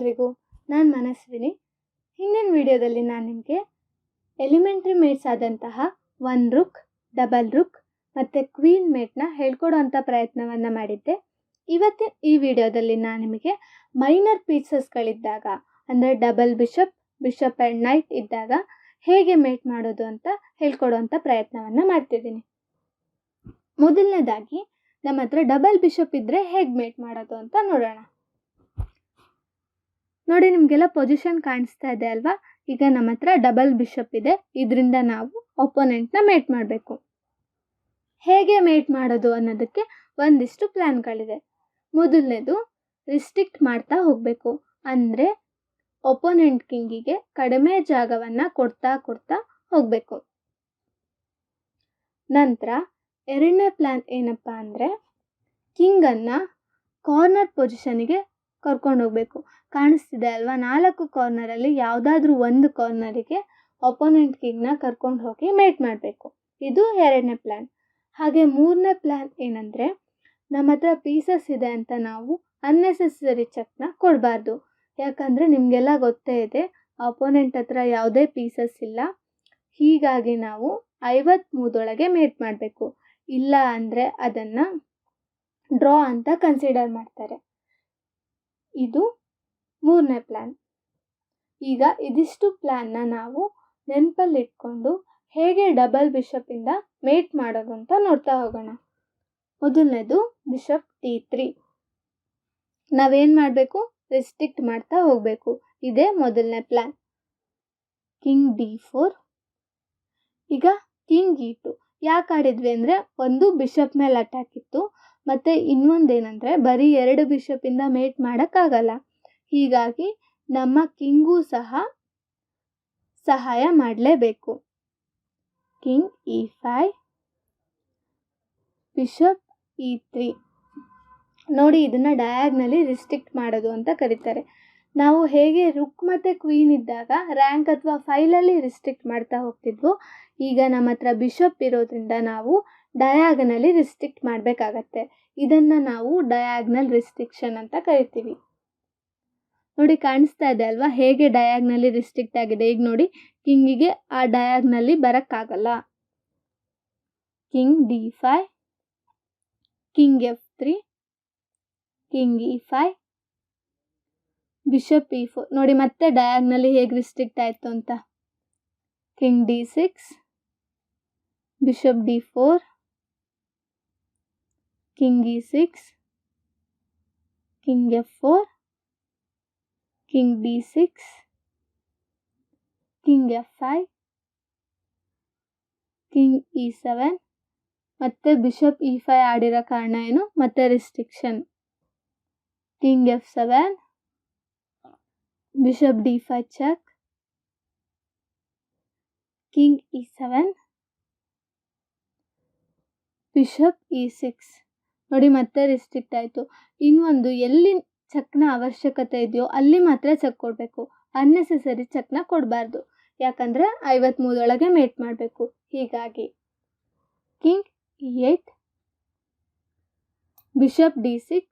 ಎಲ್ರಿಗೂ, ನಾನು ಮನಸ್ವಿನಿ. ಹಿಂದಿನ ವಿಡಿಯೋದಲ್ಲಿ ನಾನು ನಿಮಗೆ ಎಲಿಮೆಂಟ್ರಿ ಮೇಟ್ಸ್ ಆದಂತಹ 1 ರುಕ್, ಡಬಲ್ ರುಕ್ ಮತ್ತು ಕ್ವೀನ್ ಮೇಟ್ನ ಹೇಳ್ಕೊಡೋವಂಥ ಪ್ರಯತ್ನವನ್ನು ಮಾಡಿದ್ದೆ. ಇವತ್ತಿನ ಈ ವಿಡಿಯೋದಲ್ಲಿ ನಾನು ನಿಮಗೆ ಮೈನರ್ ಪೀಸಸ್ಗಳಿದ್ದಾಗ, ಅಂದರೆ double bishop, bishop and night ಇದ್ದಾಗ ಹೇಗೆ ಮೇಟ್ ಮಾಡೋದು ಅಂತ ಹೇಳ್ಕೊಡೋವಂಥ ಪ್ರಯತ್ನವನ್ನು ಮಾಡ್ತಿದ್ದೀನಿ. ಮೊದಲನೇದಾಗಿ ನಮ್ಮ ಹತ್ರ ಡಬಲ್ ಬಿಷಪ್ ಇದ್ದರೆ ಹೇಗೆ ಮೇಟ್ ಮಾಡೋದು ಅಂತ ನೋಡೋಣ. ನೋಡಿ, ನಿಮಗೆಲ್ಲ ಪೊಸಿಷನ್ ಕಾಣಿಸ್ತಾ ಇದೆ ಅಲ್ವಾ? ಈಗ ನಮ್ಮ ಹತ್ರ ಡಬಲ್ ಬಿಷಪ್ ಇದೆ. ಇದರಿಂದ ನಾವು ಒಪೋನೆಂಟ್ನ ಮೇಟ್ ಮಾಡಬೇಕು. ಹೇಗೆ ಮೇಟ್ ಮಾಡೋದು ಅನ್ನೋದಕ್ಕೆ ಒಂದಿಷ್ಟು ಪ್ಲ್ಯಾನ್ಗಳಿದೆ. ಮೊದಲನೇದು, ರಿಸ್ಟ್ರಿಕ್ಟ್ ಮಾಡ್ತಾ ಹೋಗಬೇಕು. ಅಂದರೆ ಒಪೋನೆಂಟ್ ಕಿಂಗಿಗೆ ಕಡಿಮೆ ಜಾಗವನ್ನು ಕೊಡ್ತಾ ಹೋಗಬೇಕು. ನಂತರ ಎರಡನೇ ಪ್ಲ್ಯಾನ್ ಏನಪ್ಪ ಅಂದರೆ, ಕಿಂಗನ್ನು ಕಾರ್ನರ್ ಪೊಸಿಷನಿಗೆ ಕರ್ಕೊಂಡು ಹೋಗಬೇಕು. ಕಾಣಿಸ್ತಿದೆ ಅಲ್ವಾ? 4 ಕಾರ್ನರಲ್ಲಿ ಯಾವುದಾದ್ರೂ ಒಂದು ಕಾರ್ನರಿಗೆ ಒಪೋನೆಂಟ್ ಕಿಂಗ್ನ ಕರ್ಕೊಂಡು ಹೋಗಿ ಮೇಟ್ ಮಾಡಬೇಕು. ಇದು ಎರಡನೇ ಪ್ಲ್ಯಾನ್. ಹಾಗೆ ಮೂರನೇ ಪ್ಲ್ಯಾನ್ ಏನಂದರೆ, ನಮ್ಮ ಹತ್ರ ಪೀಸಸ್ ಇದೆ ಅಂತ ನಾವು ಅನ್ನೆಸೆಸರಿ ಚೆಕ್ನ ಕೊಡಬಾರ್ದು. ಯಾಕಂದರೆ ನಿಮಗೆಲ್ಲ ಗೊತ್ತೇ ಇದೆ, ಅಪೋನೆಂಟ್ ಹತ್ರ ಯಾವುದೇ ಪೀಸಸ್ ಇಲ್ಲ. ಹೀಗಾಗಿ ನಾವು 53 ಮೇಟ್ ಮಾಡಬೇಕು. ಇಲ್ಲ ಅಂದರೆ ಅದನ್ನು ಡ್ರಾ ಅಂತ ಕನ್ಸಿಡರ್ ಮಾಡ್ತಾರೆ. ಇದು ಮೂರನೇ ಪ್ಲ್ಯಾನ್. ಈಗ ಇದಿಷ್ಟು ಪ್ಲ್ಯಾನ್ನ ನಾವು ನೆನಪಲ್ಲಿಟ್ಕೊಂಡು ಹೇಗೆ ಡಬಲ್ ಬಿಷಪ್ಪಿಂದ ಮೇಟ್ ಮಾಡೋದು ಅಂತ ನೋಡ್ತಾ ಹೋಗೋಣ. ಮೊದಲನೇದು ಬಿಷಪ್ T3. ನಾವೇನು ಮಾಡಬೇಕು? ರಿಸ್ಟ್ರಿಕ್ಟ್ ಮಾಡ್ತಾ ಹೋಗಬೇಕು. ಇದೇ ಮೊದಲನೇ ಪ್ಲ್ಯಾನ್. King D4. ಈಗ ಕಿಂಗ್ E2. ಯಾಕೆ ಆಡಿದ್ವಿ ಅಂದರೆ, ಒಂದು ಬಿಷಪ್ ಮೇಲೆ ಅಟ್ಯಾಕ್ ಇತ್ತು, ಮತ್ತು ಇನ್ನೊಂದೇನೆಂದರೆ ಬರೀ 2 ಬಿಷಪ್ಪಿಂದ ಮೇಟ್ ಮಾಡೋಕ್ಕಾಗಲ್ಲ. ಹೀಗಾಗಿ ನಮ್ಮ ಕಿಂಗೂ ಸಹ ಸಹಾಯ ಮಾಡಲೇಬೇಕು. King E5, bishop E3. ನೋಡಿ, ಇದನ್ನು ಡಯಾಗ್ನಲಿ ರಿಸ್ಟ್ರಿಕ್ಟ್ ಮಾಡೋದು ಅಂತ ಕರೀತಾರೆ. ನಾವು ಹೇಗೆ ರುಕ್ ಮತ್ತು ಕ್ವೀನ್ ಇದ್ದಾಗ ರ್ಯಾಂಕ್ ಅಥವಾ ಫೈಲಲ್ಲಿ ರಿಸ್ಟ್ರಿಕ್ಟ್ ಮಾಡ್ತಾ ಹೋಗ್ತಿದ್ವು, ಈಗ ನಮ್ಮ ಹತ್ರ ಬಿಷಪ್ ಇರೋದ್ರಿಂದ ನಾವು ಡಯಾಗನಲಿ ರಿಸ್ಟ್ರಿಕ್ಟ್ ಮಾಡಬೇಕಾಗತ್ತೆ. ಇದನ್ನು ನಾವು ಡಯಾಗ್ನಲ್ ರಿಸ್ಟ್ರಿಕ್ಷನ್ ಅಂತ ಕರಿತೀವಿ. ನೋಡಿ, ಕಾಣಿಸ್ತಾ ಇದೆ ಅಲ್ವಾ ಹೇಗೆ ಡಯಾಗ್ನಲಿ ರಿಸ್ಟ್ರಿಕ್ಟ್ ಆಗಿದೆ? ಈಗ ನೋಡಿ, ಕಿಂಗಿಗೆ ಆ ಡಯಾಗ್ನಲ್ಲಿ ಬರೋಕ್ಕಾಗಲ್ಲ. King D5, king F3, king E5, bishop E4. ನೋಡಿ ಮತ್ತೆ ಡಯಾಗ್ನಲ್ಲಿ ಹೇಗೆ ರಿಸ್ಟ್ರಿಕ್ಟ್ ಆಯಿತು ಅಂತ. King D6, bishop D4, king E6, king F4, king D6, king F5, king E7. ಮತ್ತೆ ಬಿಷಪ್ E5 ಆಡಿರೋ ಕಾರಣ ಏನು? ಮತ್ತೆ restriction. King F7, bishop D5 check, king E7, bishop E6. ನೋಡಿ, ಮತ್ತೆ ರಿಸ್ಟ್ರಿಕ್ಟ್ ಆಯಿತು. ಇನ್ನೊಂದು, ಎಲ್ಲಿ ಚೆಕ್ನ ಅವಶ್ಯಕತೆ ಇದೆಯೋ ಅಲ್ಲಿ ಮಾತ್ರ ಚೆಕ್ ಕೊಡಬೇಕು. ಅನ್ನೆಸೆಸರಿ ಚೆಕ್ನ ಕೊಡಬಾರ್ದು. ಯಾಕಂದರೆ 53 ಮೇಟ್ ಮಾಡಬೇಕು. ಹೀಗಾಗಿ king E8, bishop D6,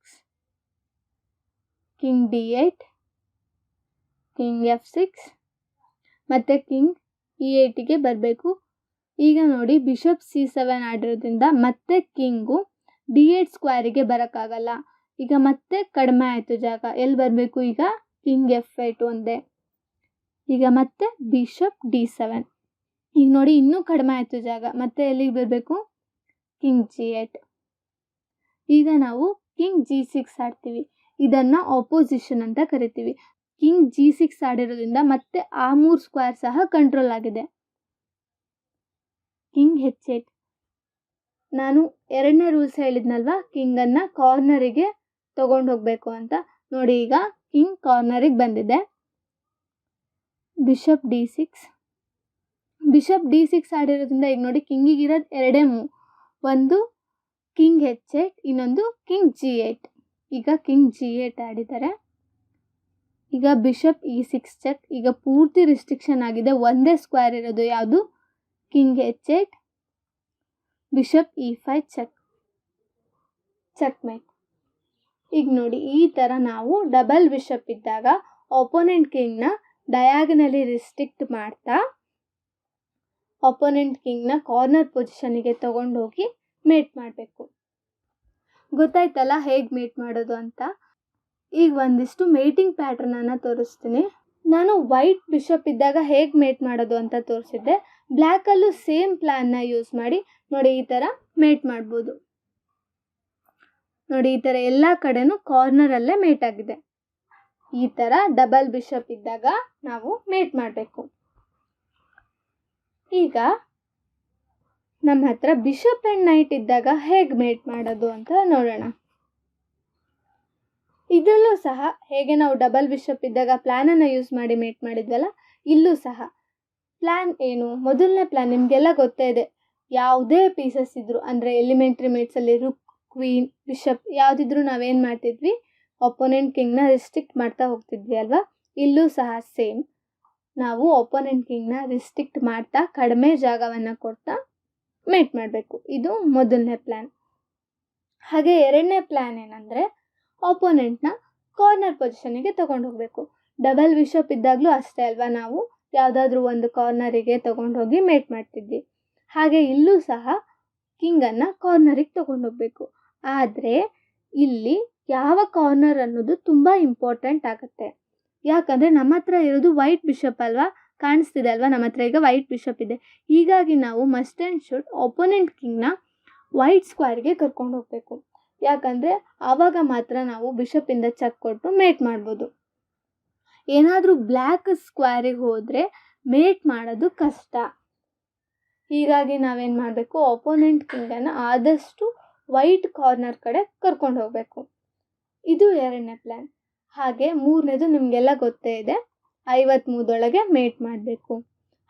king D8, king F6, ಮತ್ತು ಕಿಂಗ್ E8ಗೆ ಬರಬೇಕು. ಈಗ ನೋಡಿ, ಬಿಷಪ್ C7 ಆಡಿರೋದ್ರಿಂದ ಮತ್ತೆ ಕಿಂಗು D8 ಸ್ಕ್ವೇರಿಗೆ ಬರೋಕ್ಕಾಗಲ್ಲ. ಈಗ ಮತ್ತೆ ಕಡಿಮೆ ಆಯಿತು ಜಾಗ. ಎಲ್ಲಿ ಬರಬೇಕು? ಈಗ ಕಿಂಗ್ F8 ಒಂದೇ. ಈಗ ಮತ್ತೆ ಬಿಷಪ್ D7. ಈಗ ನೋಡಿ, ಇನ್ನೂ ಕಡಿಮೆ ಆಯಿತು ಜಾಗ. ಮತ್ತೆ ಎಲ್ಲಿಗೆ ಬರಬೇಕು? King G8. ಈಗ ನಾವು ಕಿಂಗ್ G6 ಆಡ್ತೀವಿ. ಇದನ್ನು ಆಪೋಸಿಷನ್ ಅಂತ ಕರಿತೀವಿ. ಕಿಂಗ್ G6 ಆಡಿರೋದ್ರಿಂದ ಮತ್ತೆ ಆ 3 ಸ್ಕ್ವೇರ್ ಸಹ ಕಂಟ್ರೋಲ್ ಆಗಿದೆ. King H8. ನಾನು ಎರಡನೇ ರೂಲ್ಸ್ ಹೇಳಿದ್ನಲ್ವ, ಕಿಂಗನ್ನು ಕಾರ್ನರಿಗೆ ತೊಗೊಂಡು ಹೋಗಬೇಕು ಅಂತ. ನೋಡಿ, ಈಗ ಕಿಂಗ್ ಕಾರ್ನರಿಗೆ ಬಂದಿದೆ. Bishop D6. ಬಿಷಪ್ D6 ಆಡಿರೋದ್ರಿಂದ ಈಗ ನೋಡಿ, ಕಿಂಗಿಗಿರೋದು ಎರಡೇ ಮೂವ್. ಒಂದು ಕಿಂಗ್ H8, ಇನ್ನೊಂದು ಕಿಂಗ್ G8. ಈಗ ಕಿಂಗ್ G8 ಆಡಿದ್ದಾರೆ. ಈಗ ಬಿಷಪ್ E6 ಚೆಕ್. ಈಗ ಪೂರ್ತಿ ರಿಸ್ಟ್ರಿಕ್ಷನ್ ಆಗಿದೆ. ಒಂದೇ ಸ್ಕ್ವೇರ್ ಇರೋದು ಯಾವುದು? King H8, bishop E5 check, checkmate. ಈಗ ನೋಡಿ, ಈ ಥರ ನಾವು ಡಬಲ್ ಬಿಷಪ್ ಇದ್ದಾಗ ಆಪೋನೆಂಟ್ ಕಿಂಗ್ನ ಡಯಾಗನಲಿ ರಿಸ್ಟ್ರಿಕ್ಟ್ ಮಾಡ್ತಾ ಆಪೋನೆಂಟ್ ಕಿಂಗ್ನ ಕಾರ್ನರ್ ಪೊಸಿಷನಿಗೆ ತಗೊಂಡೋಗಿ ಮೇಟ್ ಮಾಡಬೇಕು. ಗೊತ್ತಾಯ್ತಲ್ಲ ಹೇಗೆ ಮೇಟ್ ಮಾಡೋದು ಅಂತ. ಈಗ ಒಂದಿಷ್ಟು ಮೇಟಿಂಗ್ ಪ್ಯಾಟ್ರನನ್ನು ತೋರಿಸ್ತೀನಿ. ನಾನು ವೈಟ್ ಬಿಷಪ್ ಇದ್ದಾಗ ಹೇಗೆ ಮೇಟ್ ಮಾಡೋದು ಅಂತ ತೋರಿಸಿದ್ದೆ. ಬ್ಲ್ಯಾಕಲ್ಲೂ ಸೇಮ್ ಪ್ಲ್ಯಾನ್ನ ಯೂಸ್ ಮಾಡಿ ನೋಡಿ ಈ ಥರ ಮೇಟ್ ಮಾಡ್ಬೋದು. ನೋಡಿ ಈ ಥರ ಎಲ್ಲ ಕಡೆನೂ ಕಾರ್ನರಲ್ಲೇ ಮೇಟ್ ಆಗಿದೆ. ಈ ಥರ ಡಬಲ್ ಬಿಷಪ್ ಇದ್ದಾಗ ನಾವು ಮೇಟ್ ಮಾಡಬೇಕು. ಈಗ ನಮ್ಮ ಹತ್ರ ಬಿಷಪ್ ಆ್ಯಂಡ್ ನೈಟ್ ಇದ್ದಾಗ ಹೇಗೆ ಮೇಟ್ ಮಾಡೋದು ಅಂತ ನೋಡೋಣ. ಇದರಲ್ಲೂ ಸಹ ಹೇಗೆ ನಾವು ಡಬಲ್ ಬಿಷಪ್ ಇದ್ದಾಗ ಪ್ಲ್ಯಾನನ್ನು ಯೂಸ್ ಮಾಡಿ ಮೇಟ್ ಮಾಡಿದ್ವಲ್ಲ, ಇಲ್ಲೂ ಸಹ ಪ್ಲ್ಯಾನ್ ಏನು, ಮೊದಲನೇ ಪ್ಲ್ಯಾನ್ ನಿಮಗೆಲ್ಲ ಗೊತ್ತೇ ಇದೆ. ಯಾವುದೇ ಪೀಸಸ್ ಇದ್ದರೂ ಅಂದರೆ ಎಲಿಮೆಂಟ್ರಿ ಮೇಟ್ಸಲ್ಲಿ ರುಕ್, ಕ್ವೀನ್, ಬಿಷಪ್ ಯಾವುದಿದ್ರೂ ನಾವೇನು ಮಾಡ್ತಿದ್ವಿ, ಒಪೋನೆಂಟ್ ಕಿಂಗ್ನ ರಿಸ್ಟ್ರಿಕ್ಟ್ ಮಾಡ್ತಾ ಹೋಗ್ತಿದ್ವಿ ಅಲ್ವಾ. ಇಲ್ಲೂ ಸಹ ಸೇಮ್, ನಾವು ಒಪೋನೆಂಟ್ ಕಿಂಗ್ನ ರಿಸ್ಟ್ರಿಕ್ಟ್ ಮಾಡ್ತಾ ಕಡಿಮೆ ಜಾಗವನ್ನು ಕೊಡ್ತಾ ಮೇಟ್ ಮಾಡಬೇಕು. ಇದು ಮೊದಲನೇ ಪ್ಲ್ಯಾನ್. ಹಾಗೆ ಎರಡನೇ ಪ್ಲ್ಯಾನ್ ಏನಂದರೆ ಆಪೋನೆಂಟ್ನ ಕಾರ್ನರ್ ಪೊಸಿಷನಿಗೆ ತೊಗೊಂಡು ಹೋಗಬೇಕು. ಡಬಲ್ ಬಿಷಪ್ ಇದ್ದಾಗಲೂ ಅಷ್ಟೇ ಅಲ್ವಾ, ನಾವು ಯಾವುದಾದ್ರೂ ಒಂದು ಕಾರ್ನರಿಗೆ ತೊಗೊಂಡೋಗಿ ಮೇಟ್ ಮಾಡ್ತಿದ್ವಿ. ಹಾಗೆ ಇಲ್ಲೂ ಸಹ ಕಿಂಗನ್ನು ಕಾರ್ನರಿಗೆ ತೊಗೊಂಡೋಗ್ಬೇಕು. ಆದರೆ ಇಲ್ಲಿ ಯಾವ ಕಾರ್ನರ್ ಅನ್ನೋದು ತುಂಬ ಇಂಪಾರ್ಟೆಂಟ್ ಆಗುತ್ತೆ. ಯಾಕಂದರೆ ನಮ್ಮ ಹತ್ರ ಇರೋದು ವೈಟ್ ಬಿಷಪ್ ಅಲ್ವಾ, ಕಾಣಿಸ್ತಿದೆ ಅಲ್ವಾ, ನಮ್ಮ ಹತ್ರ ಈಗ ವೈಟ್ ಬಿಷಪ್ ಇದೆ. ಹೀಗಾಗಿ ನಾವು ಮಸ್ಟ್ ಆ್ಯಂಡ್ ಶುಡ್ ಆಪೋನೆಂಟ್ ಕಿಂಗ್ನ ವೈಟ್ ಸ್ಕ್ವೇರ್ಗೆ ಕರ್ಕೊಂಡು ಹೋಗಬೇಕು. ಯಾಕಂದರೆ ಆವಾಗ ಮಾತ್ರ ನಾವು ಬಿಷಪ್ಪಿಂದ ಚೆಕ್ ಕೊಟ್ಟು ಮೇಟ್ ಮಾಡ್ಬೋದು. ಏನಾದರೂ ಬ್ಲ್ಯಾಕ್ ಸ್ಕ್ವೇರಿಗೆ ಹೋದರೆ ಮೇಟ್ ಮಾಡೋದು ಕಷ್ಟ. ಹೀಗಾಗಿ ನಾವೇನು ಮಾಡಬೇಕು, ಆಪೋನೆಂಟ್ ಕಿಂಗನ್ನು ಆದಷ್ಟು ವೈಟ್ ಕಾರ್ನರ್ ಕಡೆ ಕರ್ಕೊಂಡು ಹೋಗಬೇಕು. ಇದು ಎರಡನೇ ಪ್ಲ್ಯಾನ್. ಹಾಗೆ ಮೂರನೇದು ನಿಮಗೆಲ್ಲ ಗೊತ್ತೇ ಇದೆ, 53 ಮೇಟ್ ಮಾಡಬೇಕು.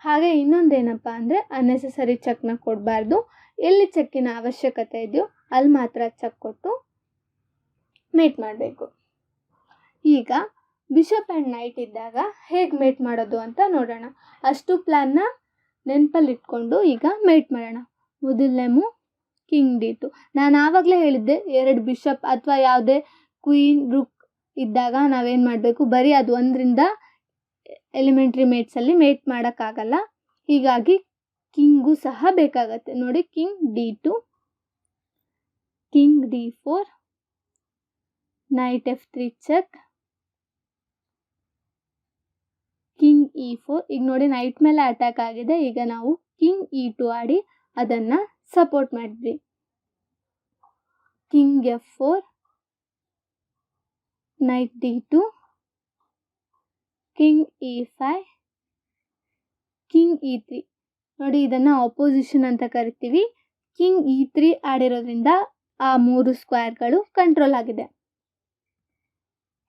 ಹಾಗೆ ಇನ್ನೊಂದೇನಪ್ಪ ಅಂದರೆ ಅನ್ನೆಸೆಸರಿ ಚೆಕ್ನ ಕೊಡಬಾರ್ದು. ಎಲ್ಲಿ ಚೆಕ್ಕಿನ ಅವಶ್ಯಕತೆ ಇದೆಯೋ ಅಲ್ಲಿ ಮಾತ್ರ ಚೆಕ್ ಕೊಟ್ಟು ಮೇಟ್ ಮಾಡಬೇಕು. ಈಗ ಬಿಷಪ್ ಆ್ಯಂಡ್ ನೈಟ್ ಇದ್ದಾಗ ಹೇಗೆ ಮೇಟ್ ಮಾಡೋದು ಅಂತ ನೋಡೋಣ. ಅಷ್ಟು ಪ್ಲ್ಯಾನ್ನ ನೆನಪಲ್ಲಿಟ್ಕೊಂಡು ಈಗ ಮೇಟ್ ಮಾಡೋಣ. ಮೊದಲನೇ ಮೂವ್ ಕಿಂಗ್ D2. ನಾನು ಆವಾಗಲೇ ಹೇಳಿದ್ದೆ, 2 ಬಿಷಪ್ ಅಥವಾ ಯಾವುದೇ ಕ್ವೀನ್, ರುಕ್ ಇದ್ದಾಗ ನಾವೇನು ಮಾಡಬೇಕು, ಬರೀ ಅದು ಒಂದರಿಂದ ಎಲಿಮೆಂಟ್ರಿ ಮೇಟ್ಸಲ್ಲಿ ಮೇಟ್ ಮಾಡೋಕ್ಕಾಗಲ್ಲ. ಹೀಗಾಗಿ ಕಿಂಗೂ ಸಹ ಬೇಕಾಗತ್ತೆ. ನೋಡಿ, king D2, king D4, knight F3 check, king E4. ಈಗ ನೋಡಿ ನೈಟ್ ಮೇಲೆ ಅಟ್ಯಾಕ್ ಆಗಿದೆ. ಈಗ ನಾವು ಕಿಂಗ್ E2 ಆಡಿ ಅದನ್ನು ಸಪೋರ್ಟ್ ಮಾಡಿದ್ವಿ. King F4, night D2, king E5, king E3. ನೋಡಿ ಇದನ್ನು ಆಪೋಸಿಷನ್ ಅಂತ ಕರಿತೀವಿ. ಕಿಂಗ್ E3 ಆಡಿರೋದ್ರಿಂದ ಆ 3 ಸ್ಕ್ವೇರ್ಗಳು ಕಂಟ್ರೋಲ್ ಆಗಿದೆ.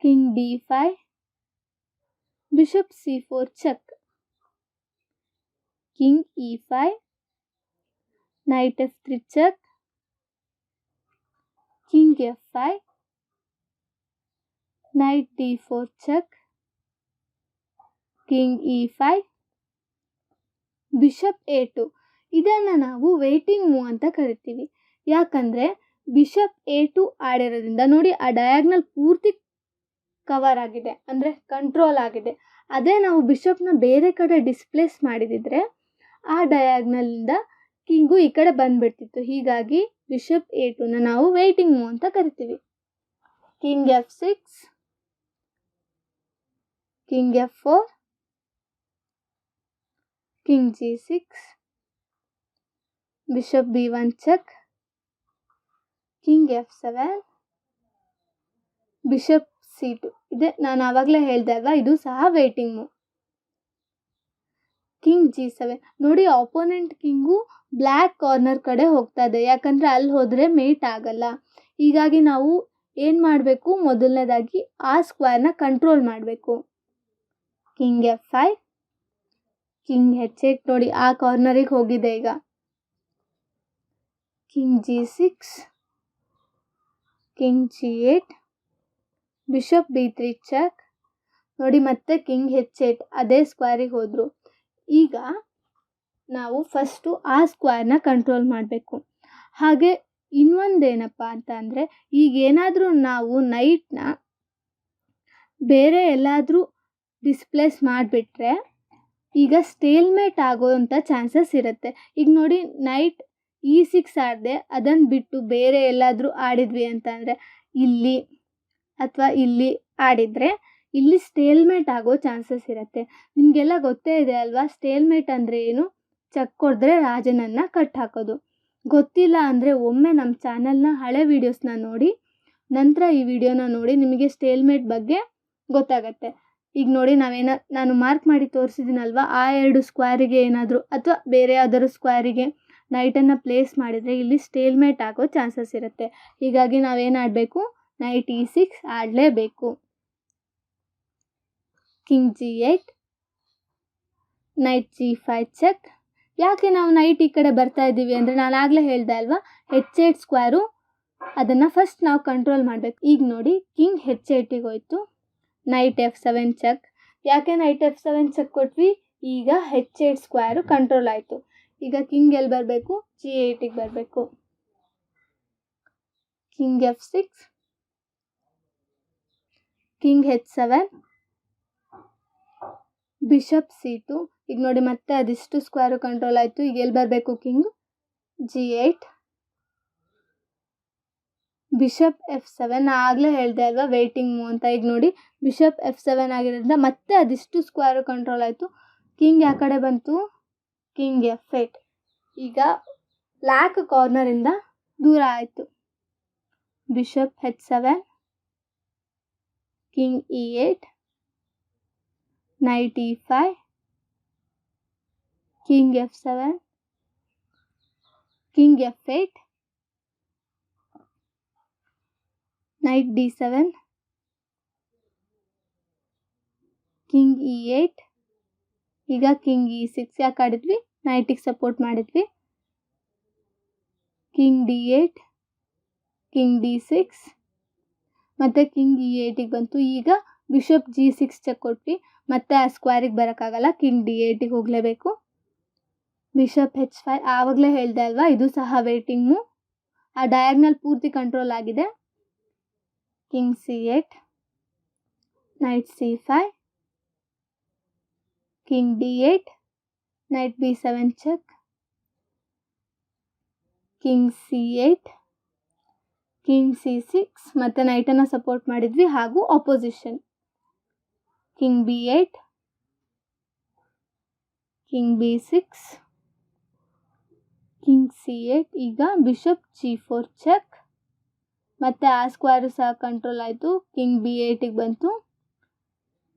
King D5, bishop C4 check, king E5, knight F3 check, king F5, knight D4 check, king E5, bishop A2. ಇದನ್ನು ನಾವು ವೇಟಿಂಗ್ ಮೂವ್ ಅಂತ ಕರಿತೀವಿ. ಯಾಕಂದರೆ ಬಿಷಪ್ A2 ಆಡಿರೋದ್ರಿಂದ ನೋಡಿ ಆ ಡಯಾಗ್ನಲ್ ಪೂರ್ತಿ ಕವರ್ ಆಗಿದೆ, ಅಂದರೆ ಕಂಟ್ರೋಲ್ ಆಗಿದೆ. ಅದೇ ನಾವು ಬಿಷಪ್ನ ಬೇರೆ ಕಡೆ ಡಿಸ್ಪ್ಲೇಸ್ ಮಾಡಿದಿದ್ರೆ ಆ ಡಯಾಗ್ನಲಿಂದ ಕಿಂಗು ಈ ಕಡೆ ಬಂದುಬಿಡ್ತಿತ್ತು. ಹೀಗಾಗಿ ಬಿಷಪ್ A2ನ ನಾವು ವೇಟಿಂಗ್ ಮೂವ್ ಅಂತ ಕರಿತೀವಿ. King F6, king F4, king G6, bishop B1 check, king F7, bishop C2. ಇದೆ ನಾನು ಆವಾಗಲೇ ಹೇಳ್ದೆ ಅಲ್ವಾ, ಇದು ಸಹ ವೇಟಿಂಗ್ ಮೂವ್. King G7. ನೋಡಿ ಆಪೋನೆಂಟ್ ಕಿಂಗು ಬ್ಲ್ಯಾಕ್ ಕಾರ್ನರ್ ಕಡೆ ಹೋಗ್ತಾ ಇದೆ, ಯಾಕಂದರೆ ಅಲ್ಲಿ ಹೋದರೆ ಮೇಟ್ ಆಗಲ್ಲ. ಹೀಗಾಗಿ ನಾವು ಏನು ಮಾಡಬೇಕು, ಮೊದಲನೇದಾಗಿ ಆ ಸ್ಕ್ವೇರ್ನ ಕಂಟ್ರೋಲ್ ಮಾಡಬೇಕು. King F5, king H8. ನೋಡಿ ಆ ಕಾರ್ನರಿಗೆ ಹೋಗಿದೆ ಈಗ. King G6, king G8, bishop B3 check. ನೋಡಿ ಮತ್ತೆ ಕಿಂಗ್ H8 ಅದೇ ಸ್ಕ್ವೇರಿಗೆ ಹೋದರು. ಈಗ ನಾವು ಫಸ್ಟು ಆ ಸ್ಕ್ವೇರ್ನ ಕಂಟ್ರೋಲ್ ಮಾಡಬೇಕು. ಹಾಗೆ ಇನ್ನೊಂದೇನಪ್ಪ ಅಂತ ಅಂದರೆ, ಈಗೇನಾದರೂ ನಾವು ನೈಟ್ನ ಬೇರೆ ಎಲ್ಲಾದರೂ ಡಿಸ್ಪ್ಲೇಸ್ ಮಾಡಿಬಿಟ್ರೆ ಈಗ ಸ್ಟೇಲ್ಮೇಟ್ ಆಗೋವಂಥ ಚಾನ್ಸಸ್ ಇರುತ್ತೆ. ಈಗ ನೋಡಿ ನೈಟ್ E6 ಆಡಿದೆ, ಅದನ್ನು ಬಿಟ್ಟು ಬೇರೆ ಎಲ್ಲಾದರೂ ಆಡಿದ್ವಿ ಅಂತಂದರೆ ಇಲ್ಲಿ ಅಥವಾ ಇಲ್ಲಿ ಆಡಿದರೆ ಇಲ್ಲಿ ಸ್ಟೇಲ್ಮೇಟ್ ಆಗೋ ಚಾನ್ಸಸ್ ಇರುತ್ತೆ. ನಿಮಗೆಲ್ಲ ಗೊತ್ತೇ ಇದೆ ಅಲ್ವಾ ಸ್ಟೇಲ್ಮೇಟ್ ಅಂದರೆ ಏನು? ಚೆಕ್ ಹೊಡೆದ್ರೆ ರಾಜನನ್ನು ಕಟ್ ಹಾಕೋದು. ಗೊತ್ತಿಲ್ಲ ಅಂದರೆ ಒಮ್ಮೆ ನಮ್ಮ ಚಾನಲ್ನ ಹಳೆ ವೀಡಿಯೋಸ್ನ ನೋಡಿ, ನಂತರ ಈ ವಿಡಿಯೋನ ನೋಡಿ, ನಿಮಗೆ ಸ್ಟೇಲ್ಮೇಟ್ ಬಗ್ಗೆ ಗೊತ್ತಾಗತ್ತೆ. ಈಗ ನೋಡಿ ನಾನು ಮಾರ್ಕ್ ಮಾಡಿ ತೋರಿಸಿದ್ದೀನಲ್ವ, ಆ 2 ಸ್ಕ್ವೇರಿಗೆ ಏನಾದರೂ ಅಥವಾ ಬೇರೆ ಯಾವ್ದಾದ್ರು ಸ್ಕ್ವೇರಿಗೆ ನೈಟನ್ನು ಪ್ಲೇಸ್ ಮಾಡಿದರೆ ಇಲ್ಲಿ ಸ್ಟೇಲ್ಮೇಟ್ ಆಗೋ ಚಾನ್ಸಸ್ ಇರುತ್ತೆ. ಹೀಗಾಗಿ ನಾವೇನು ಆಡಬೇಕು? ನೈಟ್ E6 ಆಡಲೇಬೇಕು. King G8, knight G5 check. ಯಾಕೆ ನಾವು ನೈಟ್ ಈ ಕಡೆ ಬರ್ತಾ ಇದ್ದೀವಿ ಅಂದರೆ ನಾನು ಆಗಲೇ ಹೇಳ್ದೆ ಅಲ್ವಾ, H8 ಸ್ಕ್ವೇರು ಅದನ್ನು ಫಸ್ಟ್ ನಾವು ಕಂಟ್ರೋಲ್ ಮಾಡಬೇಕು. ಈಗ ನೋಡಿ ಕಿಂಗ್ H8ಗೆ ಹೋಯ್ತು, ನೈಟ್ F7 ಚೆಕ್. ಯಾಕೆ ನೈಟ್ F7 ಚೆಕ್ ಕೊಟ್ವಿ? ಈಗ H8 ಸ್ಕ್ವೇರು ಕಂಟ್ರೋಲ್ ಆಯಿತು. ಈಗ ಕಿಂಗ್ ಎಲ್ಲಿ ಬರಬೇಕು? G8ಗೆ ಬರಬೇಕು. King F6, king H7, bishop C2. ಈಗ ನೋಡಿ ಮತ್ತೆ ಅದಿಷ್ಟು ಸ್ಕ್ವೇರು ಕಂಟ್ರೋಲ್ ಆಯಿತು. ಈಗ ಎಲ್ಲಿ ಬರಬೇಕು? King G8, bishop F7. ಆಗಲೇ ಹೇಳಿದೆ ಅಲ್ವಾ ವೇಟಿಂಗ್ ಮೂವ್ ಅಂತ. ಈಗ ನೋಡಿ ಬಿಷಪ್ F7 ಆಗಿರೋದ್ರಿಂದ ಮತ್ತೆ ಅದಿಷ್ಟು ಸ್ಕ್ವೇರು ಕಂಟ್ರೋಲ್ ಆಯಿತು. ಕಿಂಗ್ ಯಾವ ಕಡೆ ಬಂತು? King F8. ಈಗ ಬ್ಲ್ಯಾಕ್ ಕಾರ್ನರಿಂದ ದೂರ ಆಯಿತು. Bishop H7, king E8, night E5, king F7, king F8, night D7, king E8. ಈಗ ಕಿಂಗ್ E6 ಯಾಕೆ ಆಡಿದ್ವಿ? ನೈಟಿಗೆ ಸಪೋರ್ಟ್ ಮಾಡಿದ್ವಿ. ಕಿಂಗ್ D8, ಕಿಂಗ್ D6 ಮತ್ತು ಕಿಂಗ್ E8ಗೆ ಬಂತು. ಈಗ ಬಿಷಪ್ G6 ಚೆಕ್ ಕೊಟ್ವಿ, ಮತ್ತೆ ಆ ಸ್ಕ್ವೇರಿಗೆ ಬರೋಕ್ಕಾಗಲ್ಲ, ಕಿಂಗ್ D8ಗೆ ಹೋಗಲೇಬೇಕು. Bishop H5. ಆವಾಗಲೇ ಹೇಳ್ದೆ ಅಲ್ವಾ ಇದು ಸಹ ವೇಟಿಂಗ್ ಮೂವ್. ಆ ಡಯಾಗ್ನಲ್ ಪೂರ್ತಿ ಕಂಟ್ರೋಲ್ ಆಗಿದೆ. King C8, knight C5, king D8, knight B7 check, king C8, king C6 ಮತ್ತು ನೈಟನ್ನು ಸಪೋರ್ಟ್ ಮಾಡಿದ್ವಿ ಹಾಗೂ opposition. King B8, king B6, king C8. ಈಗ ಬಿಷಪ್ G4 ಚೆಕ್, ಮತ್ತು ಆ ಸ್ಕ್ವೇರು ಸಹ ಕಂಟ್ರೋಲ್ ಆಯಿತು. ಕಿಂಗ್ B8ಗೆ ಬಂತು,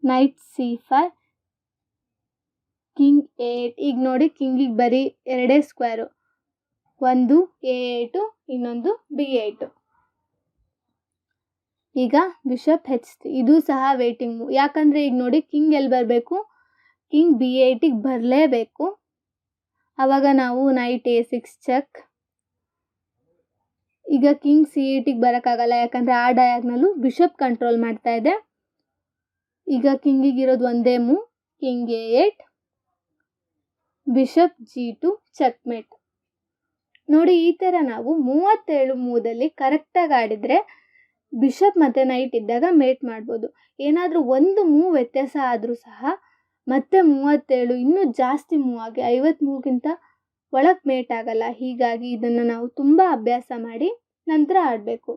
ನೈಟ್ C5, ಕಿಂಗ್ A8. ಈಗ ನೋಡಿ ಕಿಂಗಿಗೆ ಬರೀ 2 ಸ್ಕ್ವೇರು, ಒಂದು A8, ಇನ್ನೊಂದು B8. ಈಗ ಬಿಷಪ್ H3. ಇದು ಸಹ ವೇಟಿಂಗ್ ಮೂವ್. ಯಾಕಂದರೆ ಈಗ ನೋಡಿ ಕಿಂಗ್ ಎಲ್ಲಿ ಬರಬೇಕು? ಕಿಂಗ್ B8ಗೆ ಬರಲೇಬೇಕು. ಆವಾಗ ನಾವು ನೈಟ್ A6 ಚೆಕ್. ಈಗ ಕಿಂಗ್ C8ಗೆ ಬರೋಕ್ಕಾಗಲ್ಲ, ಯಾಕಂದರೆ ಆ ಡಯಾಗ್ನಲ್ಲು ಬಿಷಪ್ ಕಂಟ್ರೋಲ್ ಮಾಡ್ತಾ ಇದೆ. ಈಗ ಕಿಂಗಿಗಿರೋದು ಒಂದೇ move, king A8, bishop G2 checkmate. ನೋಡಿ ಈ ಥರ ನಾವು 37 ಮೂವಲ್ಲಿ ಕರೆಕ್ಟಾಗಿ ಆಡಿದರೆ ಬಿಷಪ್ ಮತ್ತು ನೈಟ್ ಇದ್ದಾಗ ಮೇಟ್ ಮಾಡ್ಬೋದು. ಏನಾದರೂ ಒಂದು ಮೂವ್ ವ್ಯತ್ಯಾಸ ಆದರೂ ಸಹ ಮತ್ತೆ 37 ಇನ್ನೂ ಜಾಸ್ತಿ ಮೂವ್ ಆಗಿ 50 ಮೂವ್ಗಿಂತ ಒಳಗೆ ಮೇಟ್ ಆಗಲ್ಲ. ಹೀಗಾಗಿ ಇದನ್ನು ನಾವು ತುಂಬ ಅಭ್ಯಾಸ ಮಾಡಿ ನಂತರ ಆಡಬೇಕು.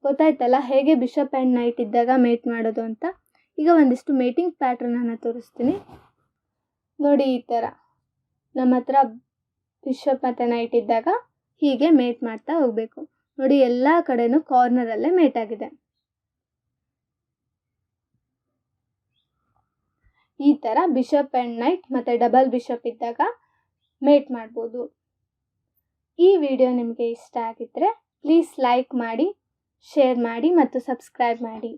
ಗೊತ್ತಾಯ್ತಲ್ಲ ಹೇಗೆ ಬಿಷಪ್ ಆ್ಯಂಡ್ ನೈಟ್ ಇದ್ದಾಗ ಮೇಟ್ ಮಾಡೋದು ಅಂತ. ಈಗ ಒಂದಿಷ್ಟು ಮೇಟಿಂಗ್ ಪ್ಯಾಟ್ರನನ್ನು ತೋರಿಸ್ತೀನಿ ನೋಡಿ. ಈ ಥರ ನಮ್ಮ ಹತ್ರ ಬಿಷಪ್ ಮತ್ತು ನೈಟ್ ಇದ್ದಾಗ ಹೀಗೆ ಮೇಟ್ ಮಾಡ್ತಾ ಹೋಗಬೇಕು. ನೋಡಿ ಎಲ್ಲ ಕಡೆನೂ ಕಾರ್ನರಲ್ಲೇ ಮೇಟ್ ಆಗಿದೆ. ಈ ಥರ ಬಿಷಪ್ ಆ್ಯಂಡ್ ನೈಟ್ ಮತ್ತು ಡಬಲ್ ಬಿಷಪ್ ಇದ್ದಾಗ ಮೇಟ್ ಮಾಡ್ಬೋದು. ಈ ವಿಡಿಯೋ ನಿಮಗೆ ಇಷ್ಟ ಆಗಿದ್ದರೆ ಪ್ಲೀಸ್ ಲೈಕ್ ಮಾಡಿ, ಶೇರ್ ಮಾಡಿ ಮತ್ತು ಸಬ್ಸ್ಕ್ರೈಬ್ ಮಾಡಿ.